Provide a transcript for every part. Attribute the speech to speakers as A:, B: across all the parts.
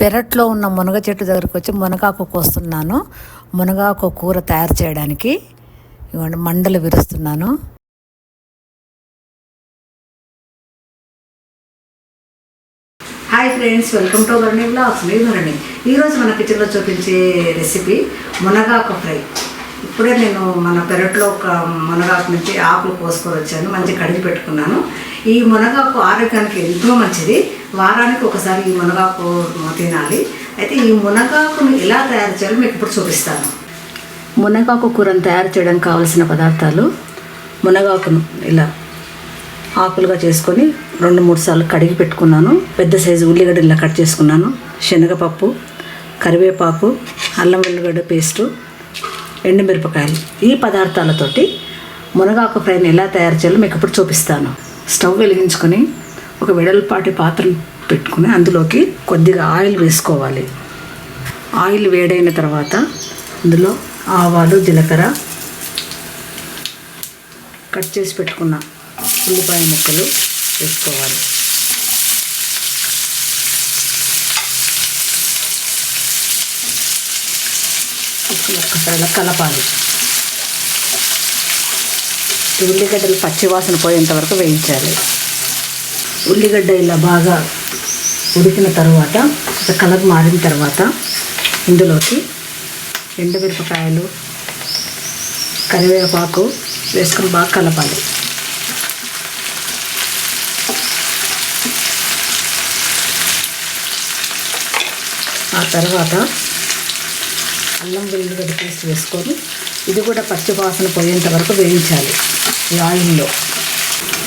A: పెరట్లో ఉన్న మునగ చెట్టు దగ్గరికి వచ్చి మునగాకు కోస్తున్నాను. మునగాకు కూర తయారు చేయడానికి ఇవ్వండి మండలు విరుస్తున్నాను. Hi friends, welcome to Dharani blogs. నేను ధరణి. ఈరోజు మన కిచెన్లో చూపించే రెసిపీ మునగాకు ఫ్రై. ఇప్పుడే నేను మన పెరట్లో ఒక మునగాకు నుంచి ఆకులు కోసుకొని వచ్చాను, మంచి కడిగి పెట్టుకున్నాను. ఈ మునగాకు ఆరోగ్యానికి ఎంతో మంచిది. వారానికి ఒకసారి ఈ మునగాకు తినాలి. అయితే ఈ మునగాకును ఎలా తయారు చేయాలో మీకు ఇప్పుడు చూపిస్తాను. మునగాకు కూరను తయారు చేయడానికి కావలసిన పదార్థాలు: మునగాకును ఇలా ఆకులుగా చేసుకొని 2-3 సార్లు కడిగి పెట్టుకున్నాను. పెద్ద సైజు ఉల్లిగడ్డ ఇలా కట్ చేసుకున్నాను. శనగపప్పు, కరివేపాకు, అల్లం వెల్లిగడ్డ పేస్టు, ఎండుమిరపకాయలు. ఈ పదార్థాలతోటి మునగాకు ఫ్రైని ఎలా తయారు చేయాలో మీకు ఇప్పుడు చూపిస్తాను. స్టవ్ వెలిగించుకొని ఒక వెడల్పాటి పాత్రను పెట్టుకుని అందులోకి కొద్దిగా ఆయిల్ వేసుకోవాలి. ఆయిల్ వేడైన తర్వాత అందులో ఆవాలు, జీలకర్ర, కట్ చేసి పెట్టుకున్న ఉల్లిపాయ ముక్కలు వేసుకోవాలి. ఒక్కసారి కలపాలి. ఉల్లిగడ్డలు పచ్చివాసన పోయేంత వరకు వేయించాలి. ఉల్లిగడ్డ ఇలా బాగా ఉడికిన తర్వాత, కలర్ మారిన తర్వాత ఇందులోకి ఎండుమిరపకాయలు, కరివేపాకు వేసుకొని బాగా కలపాలి. ఆ తర్వాత అల్లం వెల్లుల్లి పేస్ట్ వేసుకొని ఇది కూడా పచ్చి వాసన పోయేంత వరకు వేయించాలి ఈ ఆయిల్లో.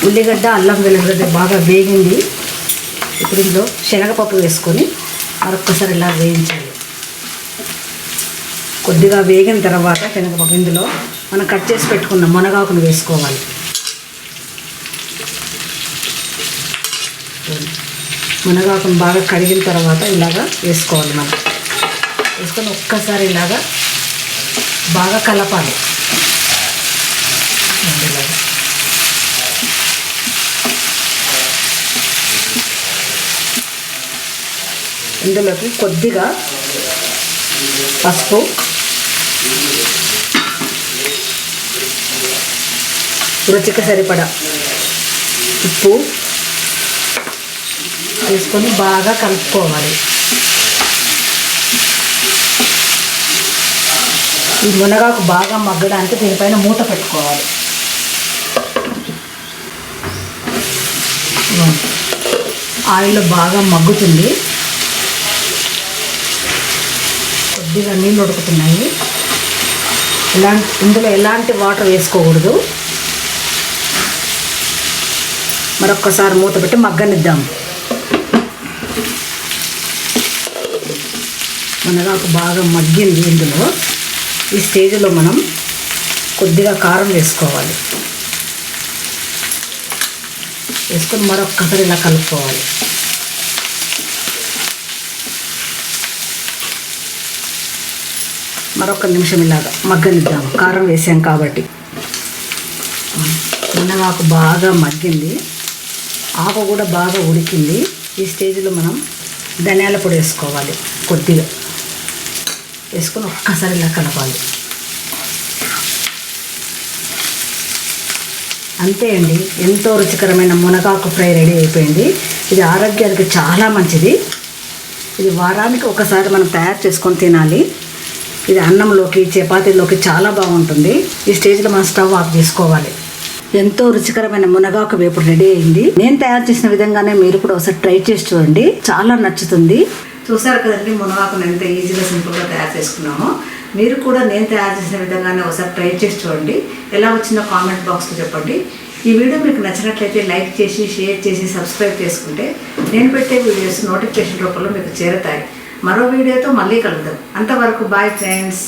A: ఉల్లిగడ్డ, అల్లం వెల్లుల్లి బాగా వేగింది. ఇప్పుడు ఇందులో శనగపప్పు వేసుకొని మరొక్కసారి ఇలా వేయించాలి. కొద్దిగా వేగిన తర్వాత శనగపప్పు ఇందులో మనం కట్ చేసి పెట్టుకున్న మునగాకును వేసుకోవాలి. మునగాకును బాగా కడిగిన తర్వాత ఇలాగా వేసుకోవాలి. మనం వేసుకొని ఒక్కసారి ఇలాగా బాగా కలపాలి. ఇందులోకి కొద్దిగా పసుపు, రుచికి సరిపడా ఉప్పు వేసుకొని బాగా కలుపుకోవాలి. ఈ మునగాకు బాగా మగ్గడానికి దీనిపైన మూత పెట్టుకోవాలి. ఆయిల్లో బాగా మగ్గుతుంది. కొద్దిగా నీళ్ళు ఉడుకుతున్నాయి. ఇందులో ఎలాంటి వాటర్ వేసుకోకూడదు. మరొక్కసారి మూత పెట్టి మగ్గనిద్దాం. మునగాకు బాగా మగ్గింది. ఇందులో ఈ స్టేజ్లో మనం కొద్దిగా కారం వేసుకోవాలి. వేసుకొని మరొక్కసారి ఇలా కలుపుకోవాలి. మరొక నిమిషం ఇలాగా మగ్గనిద్దాము. కారం వేసాం కాబట్టి. మునగాకు బాగా మగ్గింది. ఆకు కూడా బాగా ఉడికింది. ఈ స్టేజ్లో మనం ధనియాల పొడి వేసుకోవాలి. కొద్దిగా వేసుకొని ఒక్కసారి ఇలా కలపాలి. అంతే అండి, ఎంతో రుచికరమైన మునగాకు ఫ్రై రెడీ అయిపోయింది. ఇది ఆరోగ్యానికి చాలా మంచిది. ఇది వారానికి ఒకసారి మనం తయారు చేసుకొని తినాలి. ఇది అన్నంలోకి, చపాతీలోకి చాలా బాగుంటుంది. ఈ స్టేజ్లో మనం స్టవ్ ఆఫ్ చేసుకోవాలి. ఎంతో రుచికరమైన మునగాకు వేపుడు రెడీ అయింది. నేను తయారు చేసిన విధంగానే మీరు కూడా ఒకసారి ట్రై చేసి చూడండి, చాలా నచ్చుతుంది. చూసారు కదండి, మునగాకును ఎంత ఈజీగా సింపుల్గా తయారు చేసుకున్నామో. మీరు కూడా నేను తయారు చేసిన విధంగానే ఒకసారి ట్రై చేసి చూడండి. ఎలా వచ్చిందో కామెంట్ బాక్స్లో చెప్పండి. ఈ వీడియో మీకు నచ్చినట్లయితే లైక్ చేసి, షేర్ చేసి, సబ్స్క్రైబ్ చేసుకుంటే నేను పెట్టే వీడియోస్ నోటిఫికేషన్ రూపంలో మీకు చేరతాయి. మరో వీడియోతో మళ్ళీ కలుద్దాం. అంతవరకు బాయ్ ఫ్రెండ్స్.